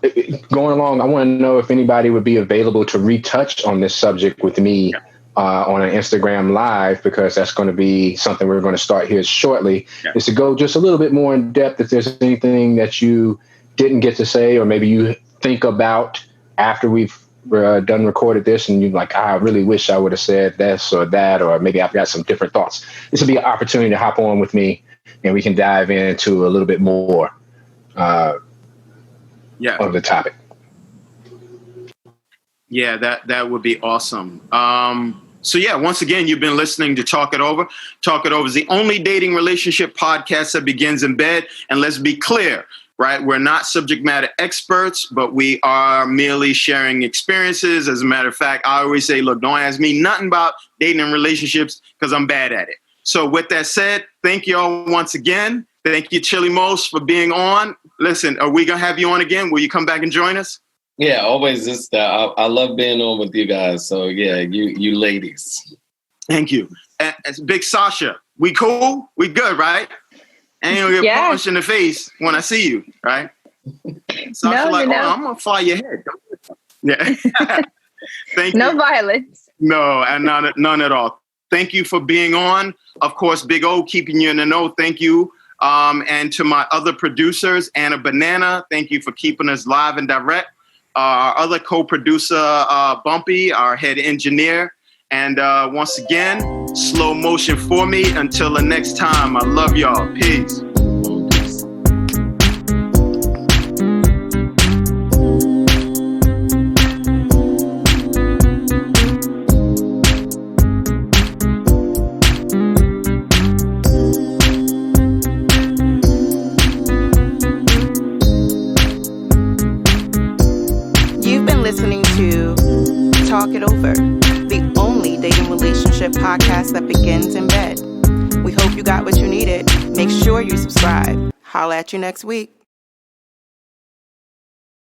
Speaker 7: going along, I want to know if anybody would be available to retouch on this subject with me on an Instagram Live, because that's going to be something we're going to start here shortly, is to go just a little bit more in depth. If there's anything that you didn't get to say, or maybe you think about after we've done recorded this and you're like, I really wish I would have said this or that, or maybe I've got some different thoughts. This will be an opportunity to hop on with me and we can dive into a little bit more of the topic.
Speaker 3: Yeah, that would be awesome. So yeah, once again, you've been listening to Talk It Over. Talk It Over is the only dating relationship podcast that begins in bed. And let's be clear, right? We're not subject matter experts, but we are merely sharing experiences. As a matter of fact, I always say, look, don't ask me nothing about dating and relationships because I'm bad at it. So with that said, thank you all once again. Thank you, Chili Most, for being on. Listen, are we going to have you on again? Will you come back and join us?
Speaker 6: Yeah, always. I love being on with you guys. So yeah, you ladies.
Speaker 3: Thank you. And Big Sasha, we cool? We good, right? And you'll get punched in the face when I see you, right? Sasha, I'm going to fly your head. Yeah. Thank you.
Speaker 5: No violence.
Speaker 3: No, and none at all. Thank you for being on. Of course, Big O, keeping you in the know. Thank you. And to my other producers, Anna Banana, thank you for keeping us live and direct. Our other co-producer, Bumpy, our head engineer. And once again, slow motion for me. Until the next time, I love y'all. Peace.
Speaker 1: Listening to Talk It Over, the only dating relationship podcast that begins in bed. We hope you got what you needed. Make sure you subscribe. Holla at you next week.